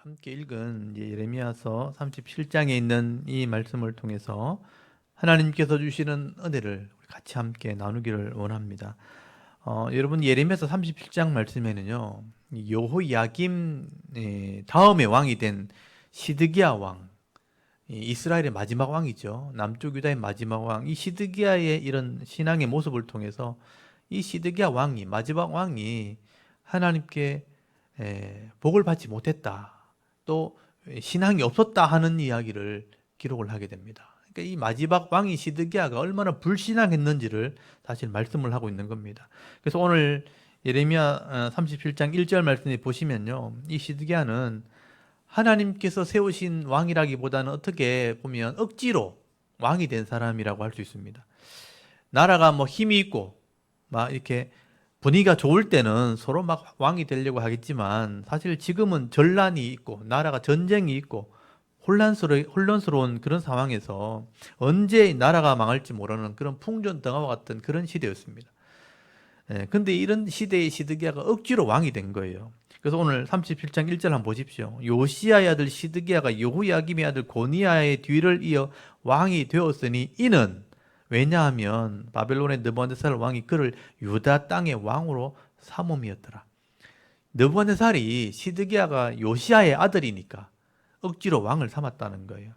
함께 읽은 예레미야서 37장에 있는 이 말씀을 통해서 하나님께서 주시는 은혜를 같이 함께 나누기를 원합니다. 여러분 예레미야서 37장 말씀에는요, 여호야김 다음에 왕이 된 시드기야 왕, 이스라엘의 마지막 왕이죠. 남쪽 유다의 마지막 왕, 이 시드기야의 이런 신앙의 모습을 통해서 이 시드기야 왕이, 마지막 왕이 하나님께 복을 받지 못했다, 또 신앙이 없었다 하는 이야기를 기록을 하게 됩니다. 그러니까 이 마지막 왕이 시드기야가 얼마나 불신앙했는지를 사실 말씀을 하고 있는 겁니다. 그래서 오늘 예레미야 37장 1절 말씀에 보시면요, 이 시드기야는 하나님께서 세우신 왕이라기보다는 어떻게 보면 억지로 왕이 된 사람이라고 할 수 있습니다. 나라가 뭐 힘이 있고 막 이렇게 분위기가 좋을 때는 서로 막 왕이 되려고 하겠지만, 사실 지금은 전란이 있고 나라가 전쟁이 있고 혼란스러운 그런 상황에서 언제 나라가 망할지 모르는 그런 풍전등화와 같은 그런 시대였습니다. 근데 이런 시대의 시드기야가 억지로 왕이 된 거예요. 그래서 오늘 37장 1절 한번 보십시오. 요시야의 아들 시드기야가 여호야김의 아들 고니야의 뒤를 이어 왕이 되었으니 이는, 왜냐하면 바벨론의 느부갓네살 왕이 그를 유다 땅의 왕으로 삼음이었더라. 느부갓네살이 시드기야가 요시야의 아들이니까 억지로 왕을 삼았다는 거예요.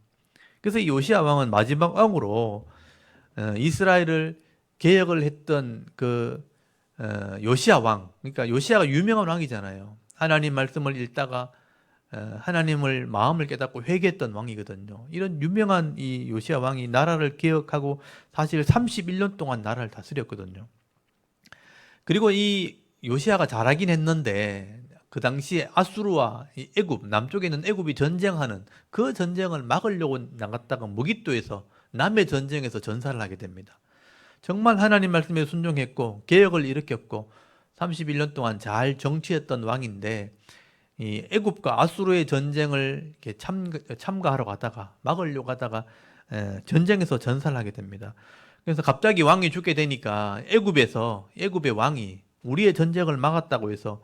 그래서 이 요시야 왕은 마지막 왕으로 이스라엘을 개혁을 했던 그 요시야 왕, 그러니까 요시야가 유명한 왕이잖아요. 하나님 말씀을 읽다가 하나님을 마음을 깨닫고 회개했던 왕이거든요. 이런 유명한 이 요시야 왕이 나라를 개혁하고 사실 31년 동안 나라를 다스렸거든요. 그리고 이 요시야가 잘하긴 했는데 그 당시에 아수르와 이 애굽, 남쪽에 있는 애굽이 전쟁하는 그 전쟁을 막으려고 나갔다가 무기또에서 남의 전쟁에서 전사를 하게 됩니다. 정말 하나님 말씀에 순종했고 개혁을 일으켰고 31년 동안 잘 정치했던 왕인데, 이 애굽과 아수르의 전쟁을 이렇게 참가하러 가다가 막으려고 하다가 전쟁에서 전사를 하게 됩니다. 그래서 갑자기 왕이 죽게 되니까 애굽의 왕이 우리의 전쟁을 막았다고 해서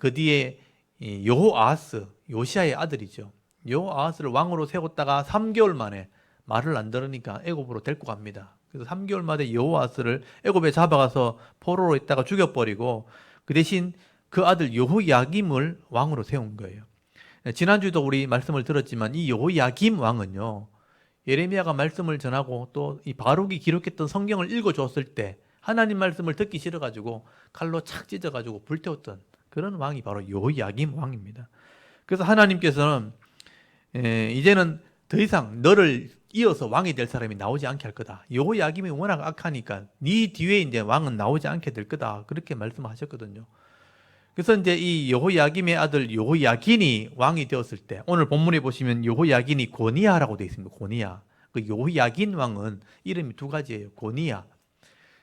그 뒤에 이 여호아하스, 요시야의 아들이죠, 여호아하스를 왕으로 세웠다가 3개월 만에 말을 안 들으니까 애굽으로 데리고 갑니다. 그래서 3개월 만에 여호아스를 애굽에 잡아가서 포로로 있다가 죽여버리고 그 대신 그 아들 여호야김을 왕으로 세운 거예요. 지난주에도 우리 말씀을 들었지만 이 여호야김 왕은요, 예레미야가 말씀을 전하고 또 이 바룩이 기록했던 성경을 읽어줬을 때 하나님 말씀을 듣기 싫어가지고 칼로 착 찢어가지고 불태웠던 그런 왕이 바로 여호야김 왕입니다. 그래서 하나님께서는 이제는 더 이상 너를 이어서 왕이 될 사람이 나오지 않게 할 거다. 여호야김이 워낙 악하니까 네 뒤에 이제 왕은 나오지 않게 될 거다. 그렇게 말씀하셨거든요. 그래서 이제 이 여호야김의 아들 여호야긴이 왕이 되었을 때, 오늘 본문에 보시면 여호야긴이 고니야라고 되어 있습니다. 고니야. 그 여호야긴 왕은 이름이 두 가지예요. 고니야.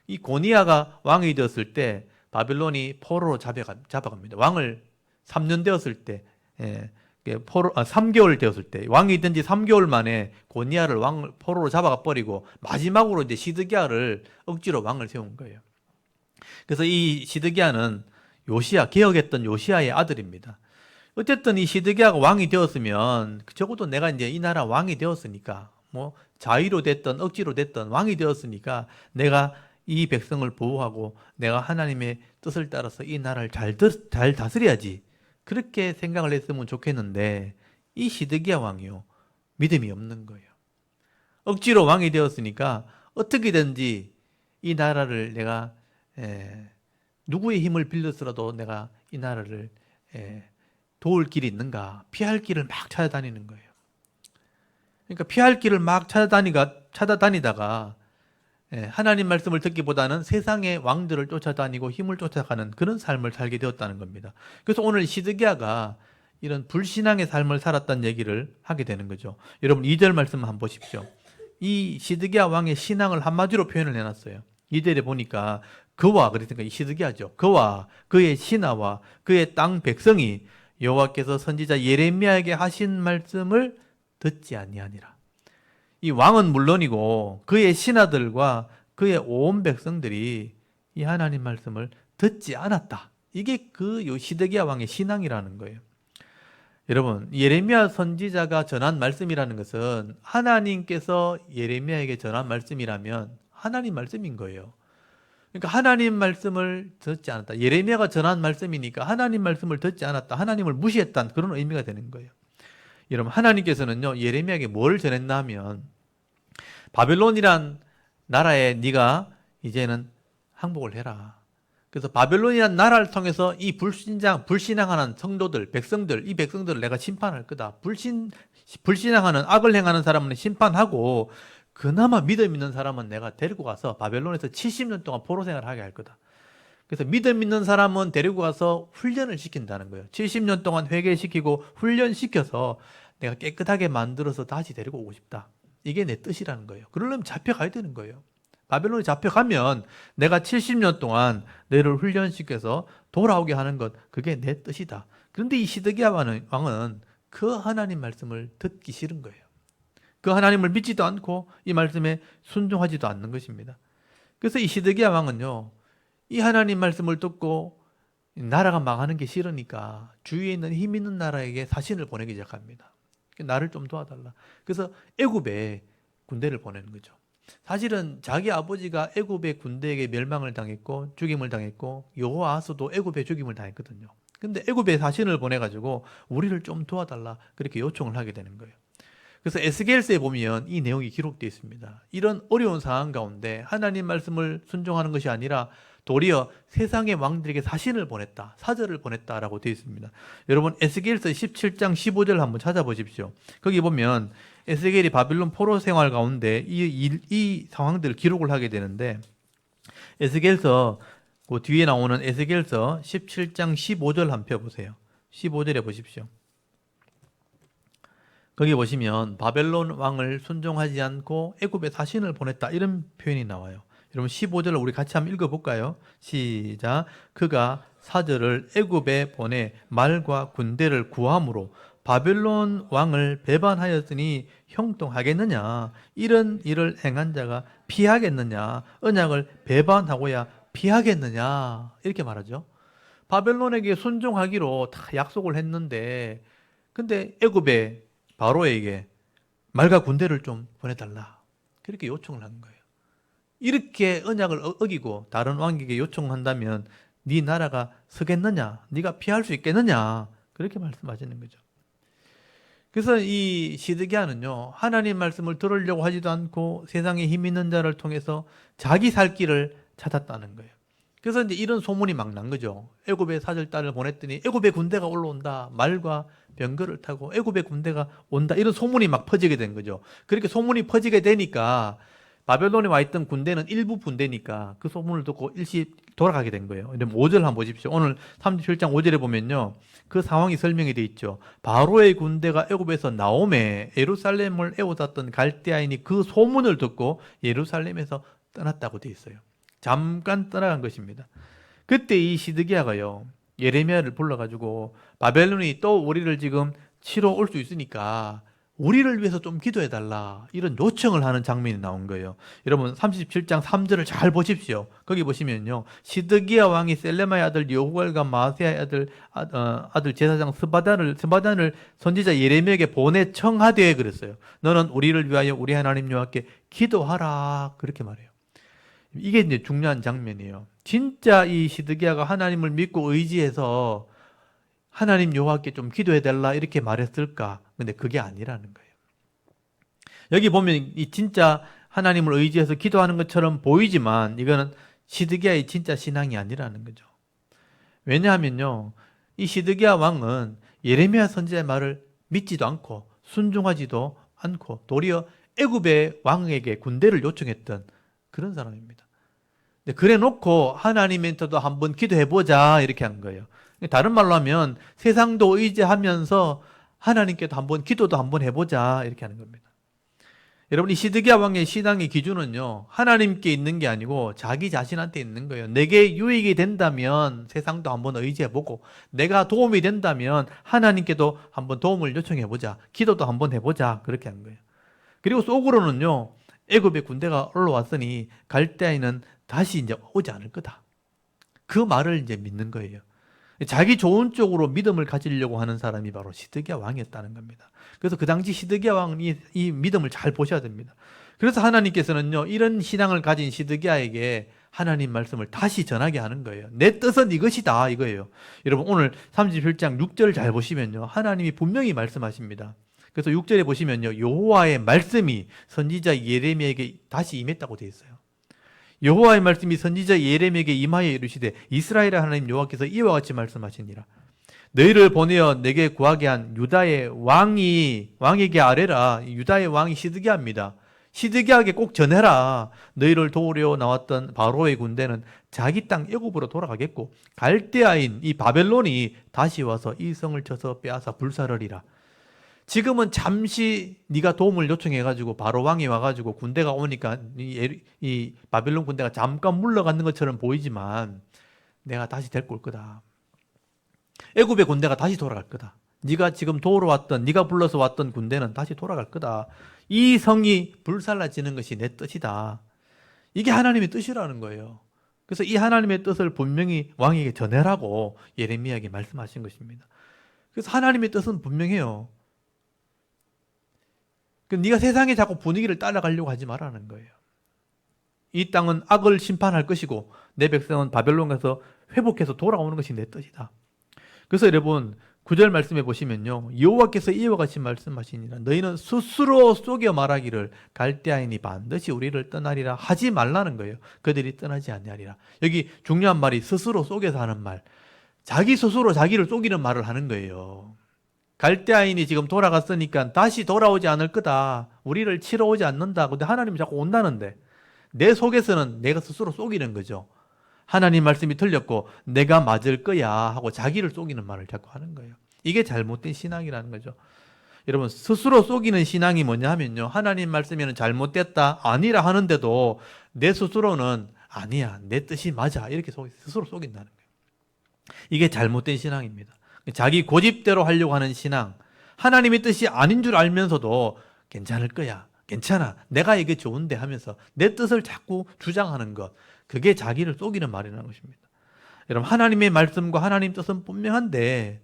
이 고니야가 왕이 되었을 때 바벨론이 포로로 잡아갑니다. 왕을 3년 되었을 때, 3개월 되었을 때, 왕이 된 지 3개월 만에 고니야를 포로로 잡아가 버리고 마지막으로 이제 시드기야를 억지로 왕을 세운 거예요. 그래서 이 시드기야는 개혁했던 요시야의 아들입니다. 어쨌든 이 시드기야가 왕이 되었으면 적어도 내가 이제 이 나라 왕이 되었으니까, 뭐 자의로 됐던 억지로 됐던 왕이 되었으니까 내가 이 백성을 보호하고 내가 하나님의 뜻을 따라서 이 나라를 잘 다스려야지, 그렇게 생각을 했으면 좋겠는데, 이 시드기야 왕이요, 믿음이 없는 거예요. 억지로 왕이 되었으니까 어떻게든지 이 나라를 내가 누구의 힘을 빌려서라도 내가 이 나라를 도울 길이 있는가, 피할 길을 막 찾아다니는 거예요. 그러니까 피할 길을 막 찾아다니다가 하나님 말씀을 듣기보다는 세상의 왕들을 쫓아다니고 힘을 쫓아가는 그런 삶을 살게 되었다는 겁니다. 그래서 오늘 시드기야가 이런 불신앙의 삶을 살았다는 얘기를 하게 되는 거죠. 여러분 2절 말씀 한번 보십시오. 이 시드기야 왕의 신앙을 한마디로 표현을 해놨어요. 2절에 보니까 그러니까 이 시드기야죠, 그와 그의 신하와 그의 땅 백성이 여호와께서 선지자 예레미야에게 하신 말씀을 듣지 아니하니라. 이 왕은 물론이고 그의 신하들과 그의 온 백성들이 이 하나님 말씀을 듣지 않았다. 이게 그 시드기야 왕의 신앙이라는 거예요. 여러분, 예레미야 선지자가 전한 말씀이라는 것은 하나님께서 예레미야에게 전한 말씀이라면 하나님 말씀인 거예요. 그러니까 하나님 말씀을 듣지 않았다. 예레미야가 전한 말씀이니까 하나님 말씀을 듣지 않았다. 하나님을 무시했다는 그런 의미가 되는 거예요. 여러분, 하나님께서는요, 예레미야에게 뭘 전했나 하면 바벨론이란 나라에 네가 이제는 항복을 해라. 그래서 바벨론이란 나라를 통해서 이 불신앙하는 성도들, 백성들, 이 백성들을 내가 심판할 거다. 불신앙하는 악을 행하는 사람은 심판하고 그나마 믿음 있는 사람은 내가 데리고 가서 바벨론에서 70년 동안 포로 생활을 하게 할 거다. 그래서 믿음 있는 사람은 데리고 가서 훈련을 시킨다는 거예요. 70년 동안 회개시키고 훈련시켜서 내가 깨끗하게 만들어서 다시 데리고 오고 싶다. 이게 내 뜻이라는 거예요. 그러려면 잡혀가야 되는 거예요. 바벨론에 잡혀가면 내가 70년 동안 너를 훈련시켜서 돌아오게 하는 것, 그게 내 뜻이다. 그런데 이 시드기야 왕은 그 하나님 말씀을 듣기 싫은 거예요. 그 하나님을 믿지도 않고 이 말씀에 순종하지도 않는 것입니다. 그래서 이 시드기야 왕은요, 이 하나님 말씀을 듣고 나라가 망하는 게 싫으니까 주위에 있는 힘 있는 나라에게 사신을 보내기 시작합니다. 나를 좀 도와달라. 그래서 애굽에 군대를 보내는 거죠. 사실은 자기 아버지가 애굽의 군대에게 멸망을 당했고 죽임을 당했고 여호아하스도 애굽에 죽임을 당했거든요. 근데 애굽에 사신을 보내가지고 우리를 좀 도와달라 그렇게 요청을 하게 되는 거예요. 그래서 에스겔서에 보면 이 내용이 기록되어 있습니다. 이런 어려운 상황 가운데 하나님 말씀을 순종하는 것이 아니라 도리어 세상의 왕들에게 사신을 보냈다, 사절을 보냈다라고 되어 있습니다. 여러분 에스겔서 17장 15절 한번 찾아보십시오. 거기 보면 에스겔이 바빌론 포로 생활 가운데 이 상황들을 기록을 하게 되는데 에스겔서 그 뒤에 나오는 에스겔서 17장 15절 한번 펴보세요. 15절에 보십시오. 거기 보시면 바벨론 왕을 순종하지 않고 애굽에 사신을 보냈다 이런 표현이 나와요. 여러분 15절을 우리 같이 한번 읽어볼까요? 시작. 그가 사절을 애굽에 보내 말과 군대를 구함으로 바벨론 왕을 배반하였으니 형통하겠느냐? 이런 일을 행한 자가 피하겠느냐? 언약을 배반하고야 피하겠느냐? 이렇게 말하죠. 바벨론에게 순종하기로 다 약속을 했는데 근데 애굽에 바로에게 말과 군대를 좀 보내달라. 그렇게 요청을 한 거예요. 이렇게 언약을 어기고 다른 왕에게 요청한다면 네 나라가 서겠느냐? 네가 피할 수 있겠느냐? 그렇게 말씀하시는 거죠. 그래서 이 시드기야는요, 하나님 말씀을 들으려고 하지도 않고 세상에 힘 있는 자를 통해서 자기 살 길을 찾았다는 거예요. 그래서 이제 이런 소문이 막 난 거죠. 애굽에 사절단을 보냈더니 애굽의 군대가 올라온다. 말과 병거를 타고 애굽의 군대가 온다. 이런 소문이 막 퍼지게 된 거죠. 그렇게 소문이 퍼지게 되니까 바벨론에 와 있던 군대는 일부 군대니까 그 소문을 듣고 일시 돌아가게 된 거예요. 5절 한번 보십시오. 오늘 37장 5절에 보면요. 그 상황이 설명이 되어 있죠. 바로의 군대가 애굽에서 나오매 예루살렘을 에워쌌던 갈대아인이 그 소문을 듣고 예루살렘에서 떠났다고 되어 있어요. 잠깐 떠나간 것입니다. 그때 이 시드기야가요, 예레미야를 불러가지고 바벨론이 또 우리를 지금 치러 올 수 있으니까 우리를 위해서 좀 기도해달라 이런 요청을 하는 장면이 나온 거예요. 여러분 37장 3절을 잘 보십시오. 거기 보시면요, 시드기야 왕이 셀레마의 아들 여후갈과 마세야의 아들 제사장 스바단을 선지자 예레미야에게 보내 청하되 그랬어요. 너는 우리를 위하여 우리 하나님 여호와께 기도하라 그렇게 말해요. 이게 이제 중요한 장면이에요. 진짜 이 시드기야가 하나님을 믿고 의지해서 하나님 여호와께 좀 기도해달라 이렇게 말했을까? 근데 그게 아니라는 거예요. 여기 보면 이 진짜 하나님을 의지해서 기도하는 것처럼 보이지만 이거는 시드기야의 진짜 신앙이 아니라는 거죠. 왜냐하면요, 이 시드기야 왕은 예레미야 선지자의 말을 믿지도 않고 순종하지도 않고 도리어 애굽의 왕에게 군대를 요청했던 그런 사람입니다. 그래 놓고 하나님한테도 한번 기도해보자 이렇게 한 거예요. 다른 말로 하면 세상도 의지하면서 하나님께도 한번 기도도 한번 해보자 이렇게 하는 겁니다. 여러분 이 시드기야 왕의 신앙의 기준은요, 하나님께 있는 게 아니고 자기 자신한테 있는 거예요. 내게 유익이 된다면 세상도 한번 의지해보고 내가 도움이 된다면 하나님께도 한번 도움을 요청해보자, 기도도 한번 해보자 그렇게 한 거예요. 그리고 속으로는요, 애굽의 군대가 올라왔으니 갈대아인은 다시 이제 오지 않을 거다. 그 말을 이제 믿는 거예요. 자기 좋은 쪽으로 믿음을 가지려고 하는 사람이 바로 시드기야 왕이었다는 겁니다. 그래서 그 당시 시드기야 왕이 이 믿음을 잘 보셔야 됩니다. 그래서 하나님께서는요, 이런 신앙을 가진 시드기야에게 하나님 말씀을 다시 전하게 하는 거예요. 내 뜻은 이것이다, 이거예요. 여러분, 오늘 37장 6절 잘 보시면요, 하나님이 분명히 말씀하십니다. 그래서 6절에 보시면요, 여호와의 말씀이 선지자 예레미야에게 다시 임했다고 되어 있어요. 여호와의 말씀이 선지자 예레미야에게 임하여 이르시되 이스라엘의 하나님 여호와께서 이와 같이 말씀하시니라. 너희를 보내어 내게 구하게 한 유다의 왕에게 아뢰라. 유다의 왕이 시드기야입니다. 시드기야에게 꼭 전해라. 너희를 도우려 나왔던 바로의 군대는 자기 땅 애굽으로 돌아가겠고 갈대아인 이 바벨론이 다시 와서 이 성을 쳐서 빼앗아 불사르리라. 지금은 잠시 네가 도움을 요청해가지고 바로 왕이 와가지고 군대가 오니까 이 바벨론 군대가 잠깐 물러가는 것처럼 보이지만 내가 다시 데리고 올 거다. 애굽의 군대가 다시 돌아갈 거다. 네가 지금 도우러 왔던, 네가 불러서 왔던 군대는 다시 돌아갈 거다. 이 성이 불살라지는 것이 내 뜻이다. 이게 하나님의 뜻이라는 거예요. 그래서 이 하나님의 뜻을 분명히 왕에게 전해라고 예레미야에게 말씀하신 것입니다. 그래서 하나님의 뜻은 분명해요. 네가 세상에 자꾸 분위기를 따라가려고 하지 말라는 거예요. 이 땅은 악을 심판할 것이고 내 백성은 바벨론 가서 회복해서 돌아오는 것이 내 뜻이다. 그래서 여러분 9절 말씀해 보시면요, 여호와께서 이와 같이 말씀하시니라. 너희는 스스로 속여 말하기를 갈대아인이 반드시 우리를 떠나리라 하지 말라는 거예요. 그들이 떠나지 아니하리라. 여기 중요한 말이 스스로 속여서 하는 말, 자기 스스로 자기를 속이는 말을 하는 거예요. 갈대아인이 지금 돌아갔으니까 다시 돌아오지 않을 거다. 우리를 치러 오지 않는다. 근데 하나님이 자꾸 온다는데 내 속에서는 내가 스스로 속이는 거죠. 하나님 말씀이 틀렸고 내가 맞을 거야 하고 자기를 속이는 말을 자꾸 하는 거예요. 이게 잘못된 신앙이라는 거죠. 여러분, 스스로 속이는 신앙이 뭐냐 하면요, 하나님 말씀에는 잘못됐다 아니라 하는데도 내 스스로는 아니야, 내 뜻이 맞아, 이렇게 스스로 속인다는 거예요. 이게 잘못된 신앙입니다. 자기 고집대로 하려고 하는 신앙, 하나님의 뜻이 아닌 줄 알면서도 괜찮을 거야, 괜찮아, 내가 이게 좋은데 하면서 내 뜻을 자꾸 주장하는 것, 그게 자기를 속이는 말이라는 것입니다. 여러분, 하나님의 말씀과 하나님 뜻은 분명한데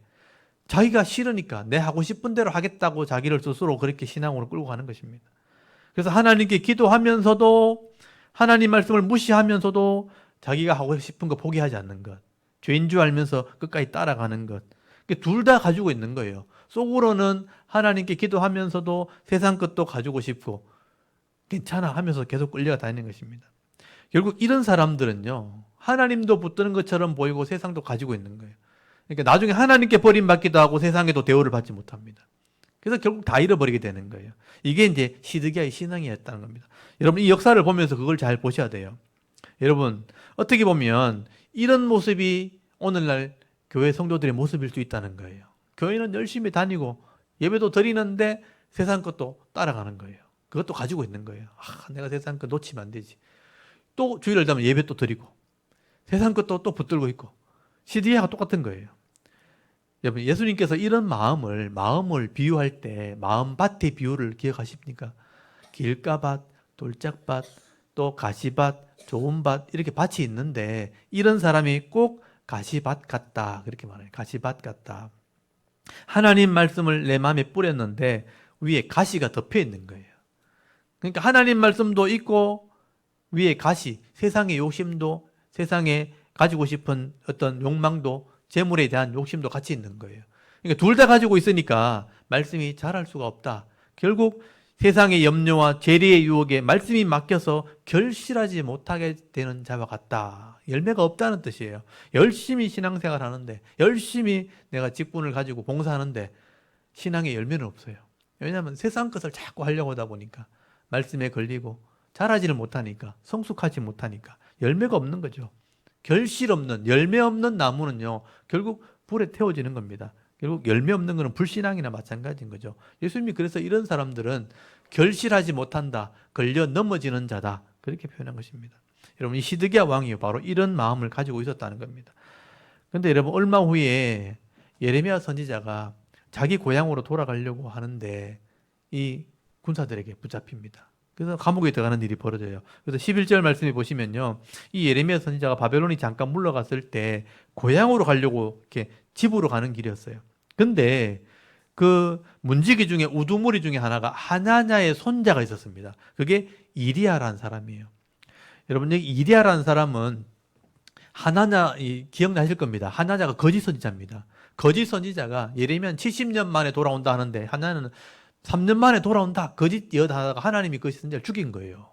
자기가 싫으니까 내 하고 싶은 대로 하겠다고 자기를 스스로 그렇게 신앙으로 끌고 가는 것입니다. 그래서 하나님께 기도하면서도 하나님 말씀을 무시하면서도 자기가 하고 싶은 거 포기하지 않는 것, 죄인 줄 알면서 끝까지 따라가는 것, 둘 다 가지고 있는 거예요. 속으로는 하나님께 기도하면서도 세상 것도 가지고 싶고 괜찮아 하면서 계속 끌려다니는 것입니다. 결국 이런 사람들은요, 하나님도 붙드는 것처럼 보이고 세상도 가지고 있는 거예요. 그러니까 나중에 하나님께 버림받기도 하고 세상에도 대우를 받지 못합니다. 그래서 결국 다 잃어버리게 되는 거예요. 이게 이제 시드기야의 신앙이었다는 겁니다. 여러분, 이 역사를 보면서 그걸 잘 보셔야 돼요. 여러분, 어떻게 보면 이런 모습이 오늘날 교회 성도들의 모습일 수 있다는 거예요. 교회는 열심히 다니고 예배도 드리는데 세상 것도 따라가는 거예요. 그것도 가지고 있는 거예요. 내가 세상 것 놓치면 안 되지. 또 주일을 되면 예배 또 드리고 세상 것도 또 붙들고 있고, 시드기야가 똑같은 거예요. 여러분, 예수님께서 이런 마음을 비유할 때 마음밭의 비유를 기억하십니까? 길가밭, 돌짝밭, 또 가시밭, 좋은 밭, 이렇게 밭이 있는데 이런 사람이 꼭 가시밭 같다, 그렇게 말해요. 가시밭 같다. 하나님 말씀을 내 마음에 뿌렸는데 위에 가시가 덮여 있는 거예요. 그러니까 하나님 말씀도 있고 위에 가시, 세상의 욕심도, 세상에 가지고 싶은 어떤 욕망도, 재물에 대한 욕심도 같이 있는 거예요. 그러니까 둘 다 가지고 있으니까 말씀이 자랄 수가 없다. 결국 세상의 염려와 재리의 유혹에 말씀이 맡겨서 결실하지 못하게 되는 자와 같다. 열매가 없다는 뜻이에요. 열심히 신앙생활 하는데, 열심히 내가 직분을 가지고 봉사하는데 신앙의 열매는 없어요. 왜냐하면 세상 것을 자꾸 하려고 하다 보니까 말씀에 걸리고 자라지를 못하니까, 성숙하지 못하니까 열매가 없는 거죠. 결실 없는, 열매 없는 나무는요, 결국 불에 태워지는 겁니다. 결국 열매 없는 것은 불신앙이나 마찬가지인 거죠. 예수님이 그래서 이런 사람들은 결실하지 못한다, 걸려 넘어지는 자다, 그렇게 표현한 것입니다. 여러분, 이 시드기야 왕이 바로 이런 마음을 가지고 있었다는 겁니다. 그런데 여러분, 얼마 후에 예레미야 선지자가 자기 고향으로 돌아가려고 하는데 이 군사들에게 붙잡힙니다. 그래서 감옥에 들어가는 일이 벌어져요. 그래서 11절 말씀에 보시면요. 이 예레미야 선지자가 바벨론이 잠깐 물러갔을 때 고향으로 가려고 이렇게 집으로 가는 길이었어요. 근데 그 문지기 중에 우두머리 중에 하나가 하나냐의 손자가 있었습니다. 그게 이리야라는 사람이에요. 여러분 여기 이리야라는 사람은 하나냐 기억나실 겁니다. 하나냐가 거짓 선지자입니다. 거짓 선지자가 예레미야는 70년 만에 돌아온다 하는데 하나냐는 3년 만에 돌아온다. 거짓 이어다가 하나님이 거짓 선지자를 죽인 거예요.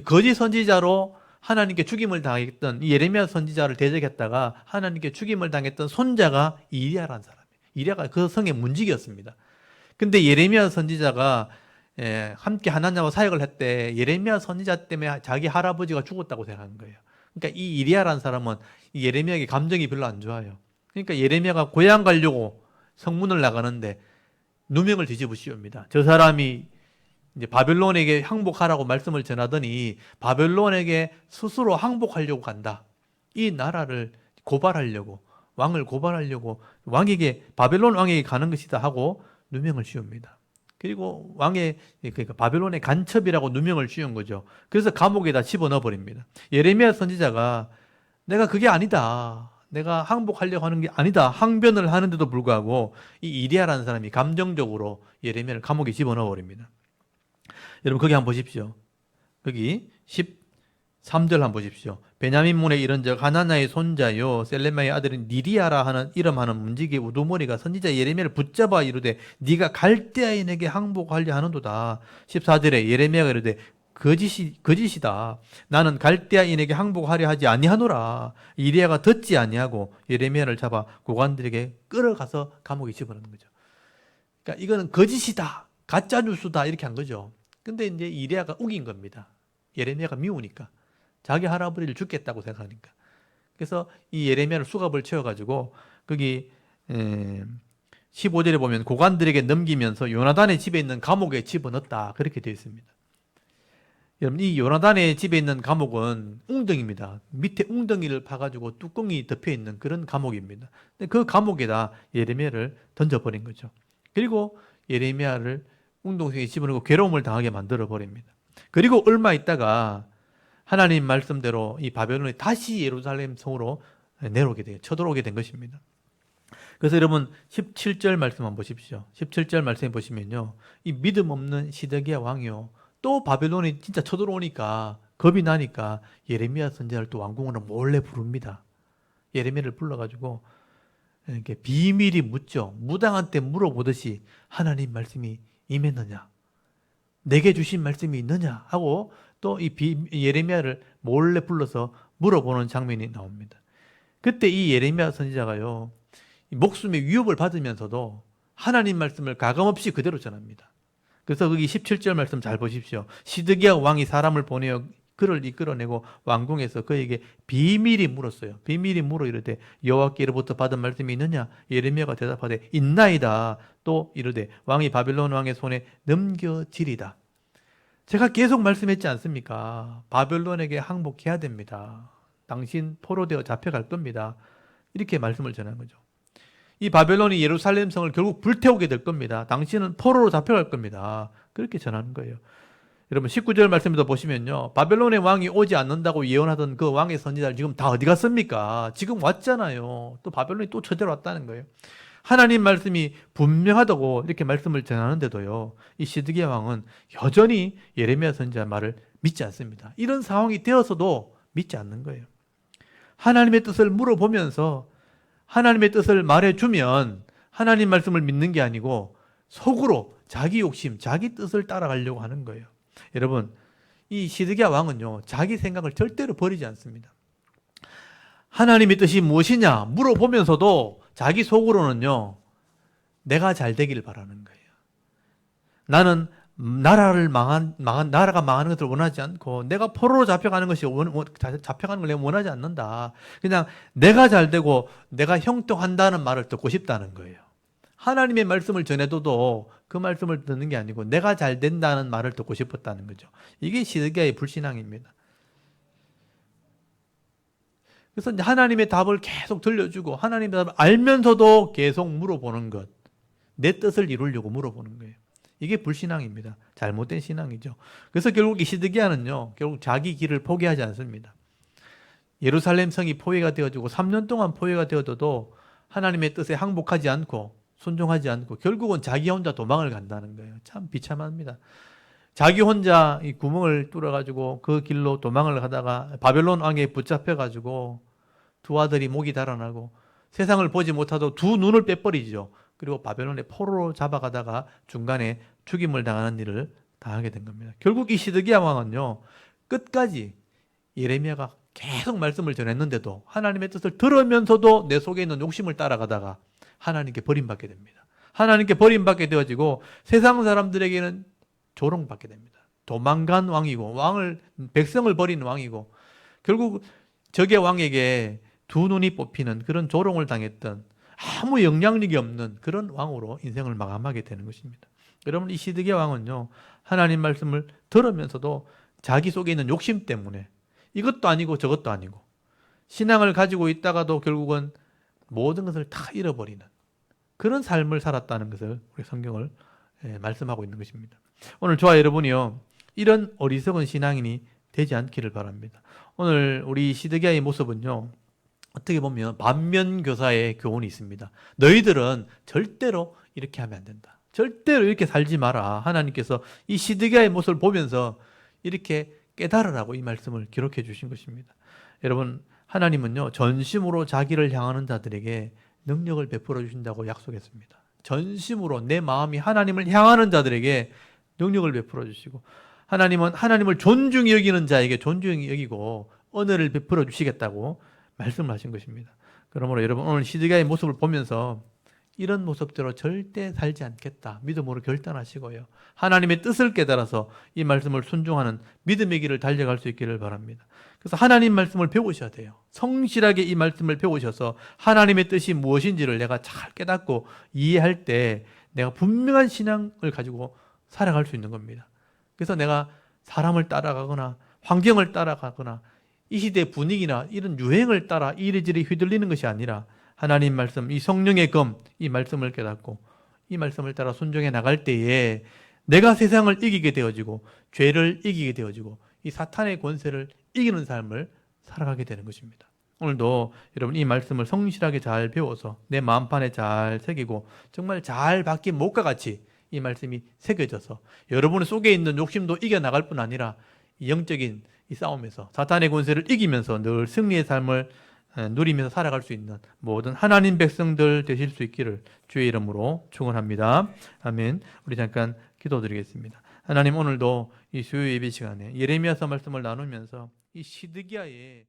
거짓 선지자로 하나님께 죽임을 당했던 이 예레미야 선지자를 대적했다가 하나님께 죽임을 당했던 손자가 이리야라는 사람이에요. 이리야가 그 성의 문지기였습니다. 근데 예레미야 선지자가 함께 하나님과 사역을 했대. 예레미야 선지자 때문에 자기 할아버지가 죽었다고 생각한 거예요. 그러니까 이 이리야라는 사람은 이 예레미야에게 감정이 별로 안 좋아요. 그러니까 예레미야가 고향 가려고 성문을 나가는데 누명을 뒤집어 씌웁니다. 저 사람이 이제 바벨론에게 항복하라고 말씀을 전하더니 바벨론에게 스스로 항복하려고 간다. 이 나라를 고발하려고 왕을 고발하려고 왕에게 바벨론 왕에게 가는 것이다 하고 누명을 씌웁니다. 그리고 그러니까 바벨론의 간첩이라고 누명을 씌운 거죠. 그래서 감옥에다 집어넣어 버립니다. 예레미야 선지자가 내가 그게 아니다. 내가 항복하려고 하는 게 아니다. 항변을 하는데도 불구하고 이 이리야라는 사람이 감정적으로 예레미야를 감옥에 집어넣어 버립니다. 여러분 거기 한번 보십시오. 거기 13절 한번 보십시오. 베냐민 문에 이른즉 하나냐의 손자요 셀레마의 아들인 니리야라 하는 이름하는 문지기 우두머리가 선지자 예레미야를 붙잡아 이르되 네가 갈대아인에게 항복하려 하는도다. 14절에 예레미야가 이르되 거짓이다. 나는 갈대아인에게 항복하려 하지 아니하노라. 이리야가 듣지 아니하고 예레미야를 잡아 고관들에게 끌어가서 감옥에 집어넣는 거죠. 그러니까 이거는 거짓이다. 가짜 뉴스다. 이렇게 한 거죠. 근데 이제 이리야가 우긴 겁니다. 예레미야가 미우니까. 자기 할아버지를 죽겠다고 생각하니까. 그래서 이 예레미야를 수갑을 채워가지고 거기 15절에 보면 고관들에게 넘기면서 요나단의 집에 있는 감옥에 집어넣었다. 그렇게 되어 있습니다. 여러분 이 요나단의 집에 있는 감옥은 웅덩입니다. 밑에 웅덩이를 파가지고 뚜껑이 덮여있는 그런 감옥입니다. 그 감옥에다 예레미야를 던져버린 거죠. 그리고 예레미야를 웅덩이에 집어넣고 괴로움을 당하게 만들어버립니다. 그리고 얼마 있다가 하나님 말씀대로 이 바벨론이 다시 예루살렘 성으로 내려오게 돼요. 쳐들어오게 된 것입니다. 그래서 여러분 17절 말씀 한번 보십시오. 17절 말씀 보시면요. 이 믿음 없는 시드기야 왕이요. 또 바벨론이 진짜 쳐들어오니까 겁이 나니까 예레미야 선지자를 또 왕궁으로 몰래 부릅니다. 예레미야를 불러가지고 이렇게 비밀이 묻죠. 무당한테 물어보듯이 하나님 말씀이 임했느냐? 내게 주신 말씀이 있느냐? 하고 또 이 예레미야를 몰래 불러서 물어보는 장면이 나옵니다. 그때 이 예레미야 선지자가요. 목숨의 위협을 받으면서도 하나님 말씀을 가감없이 그대로 전합니다. 그래서 거기 17절 말씀 잘 보십시오. 시드기야 왕이 사람을 보내어 그를 이끌어내고 왕궁에서 그에게 비밀이 물었어요. 비밀이 물어 이르되 여호와께로부터 받은 말씀이 있느냐? 예레미야가 대답하되 있나이다. 또 이르되 왕이 바벨론 왕의 손에 넘겨지리다. 제가 계속 말씀했지 않습니까? 바벨론에게 항복해야 됩니다. 당신 포로되어 잡혀갈 겁니다. 이렇게 말씀을 전한 거죠. 이 바벨론이 예루살렘 성을 결국 불태우게 될 겁니다. 당신은 포로로 잡혀갈 겁니다. 그렇게 전하는 거예요. 여러분 19절 말씀에도 보시면요. 바벨론의 왕이 오지 않는다고 예언하던 그 왕의 선지자들 지금 다 어디 갔습니까? 지금 왔잖아요. 또 바벨론이 또 쳐들어왔다는 거예요. 하나님 말씀이 분명하다고 이렇게 말씀을 전하는데도요. 이 시드기야 왕은 여전히 예레미야 선지자 말을 믿지 않습니다. 이런 상황이 되어서도 믿지 않는 거예요. 하나님의 뜻을 물어보면서 하나님의 뜻을 말해주면 하나님 말씀을 믿는 게 아니고 속으로 자기 욕심, 자기 뜻을 따라가려고 하는 거예요. 여러분, 이 시드기야 왕은요, 자기 생각을 절대로 버리지 않습니다. 하나님의 뜻이 무엇이냐 물어보면서도 자기 속으로는요, 내가 잘 되기를 바라는 거예요. 나는 나라가 망하는 것을 원하지 않고 내가 포로로 잡혀가는 잡혀가는 걸 내가 원하지 않는다. 그냥 내가 잘 되고 내가 형통한다는 말을 듣고 싶다는 거예요. 하나님의 말씀을 전해도 그 말씀을 듣는 게 아니고 내가 잘 된다는 말을 듣고 싶었다는 거죠. 이게 시드기야의 불신앙입니다. 그래서 하나님의 답을 계속 들려주고 하나님의 답을 알면서도 계속 물어보는 것. 내 뜻을 이루려고 물어보는 거예요. 이게 불신앙입니다. 잘못된 신앙이죠. 그래서 결국 이 시드기야는요, 결국 자기 길을 포기하지 않습니다. 예루살렘 성이 포위가 되어지고 3년 동안 포위가 되어져도 하나님의 뜻에 항복하지 않고 순종하지 않고 결국은 자기 혼자 도망을 간다는 거예요. 참 비참합니다. 자기 혼자 이 구멍을 뚫어가지고 그 길로 도망을 가다가 바벨론 왕에 붙잡혀가지고 두 아들이 목이 달아나고 세상을 보지 못하도 두 눈을 빼버리죠. 그리고 바벨론의 포로로 잡아가다가 중간에 죽임을 당하는 일을 당하게 된 겁니다. 결국 이 시드기야 왕은요, 끝까지 예레미야가 계속 말씀을 전했는데도 하나님의 뜻을 들으면서도 내 속에 있는 욕심을 따라가다가 하나님께 버림받게 됩니다. 하나님께 버림받게 되어지고 세상 사람들에게는 조롱받게 됩니다. 도망간 왕이고 백성을 버리는 왕이고 결국 적의 왕에게 두 눈이 뽑히는 그런 조롱을 당했던 아무 영향력이 없는 그런 왕으로 인생을 마감하게 되는 것입니다. 여러분, 이 시드기야 왕은요, 하나님 말씀을 들으면서도 자기 속에 있는 욕심 때문에 이것도 아니고 저것도 아니고 신앙을 가지고 있다가도 결국은 모든 것을 다 잃어버리는 그런 삶을 살았다는 것을 우리 성경을 말씀하고 있는 것입니다. 오늘 저와 여러분이요, 이런 어리석은 신앙인이 되지 않기를 바랍니다. 오늘 우리 시드기야의 모습은요, 어떻게 보면 반면교사의 교훈이 있습니다. 너희들은 절대로 이렇게 하면 안 된다. 절대로 이렇게 살지 마라. 하나님께서 이 시드기야의 모습을 보면서 이렇게 깨달으라고 이 말씀을 기록해 주신 것입니다. 여러분, 하나님은요, 전심으로 자기를 향하는 자들에게 능력을 베풀어 주신다고 약속했습니다. 전심으로 내 마음이 하나님을 향하는 자들에게 능력을 베풀어 주시고, 하나님은 하나님을 존중히 여기는 자에게 존중히 여기고 은혜를 베풀어 주시겠다고 말씀을 하신 것입니다. 그러므로 여러분, 오늘 시드기야의 모습을 보면서 이런 모습대로 절대 살지 않겠다 믿음으로 결단하시고요, 하나님의 뜻을 깨달아서 이 말씀을 순종하는 믿음의 길을 달려갈 수 있기를 바랍니다. 그래서 하나님 말씀을 배우셔야 돼요. 성실하게 이 말씀을 배우셔서 하나님의 뜻이 무엇인지를 내가 잘 깨닫고 이해할 때 내가 분명한 신앙을 가지고 살아갈 수 있는 겁니다. 그래서 내가 사람을 따라가거나 환경을 따라가거나 이 시대의 분위기나 이런 유행을 따라 이리저리 휘둘리는 것이 아니라 하나님 말씀, 이 성령의 검, 이 말씀을 깨닫고 이 말씀을 따라 순종해 나갈 때에 내가 세상을 이기게 되어지고 죄를 이기게 되어지고 이 사탄의 권세를 이기는 삶을 살아가게 되는 것입니다. 오늘도 여러분 이 말씀을 성실하게 잘 배워서 내 마음판에 잘 새기고 정말 잘 박힌 못과 같이 이 말씀이 새겨져서 여러분 속에 있는 욕심도 이겨나갈 뿐 아니라 영적인 이 싸움에서 사탄의 권세를 이기면서 늘 승리의 삶을 누리면서 살아갈 수 있는 모든 하나님 백성들 되실 수 있기를 주의 이름으로 축원합니다. 아멘. 우리 잠깐 기도드리겠습니다. 하나님, 오늘도 이 수요 예배 시간에 예레미야서 말씀을 나누면서 이 시드기야의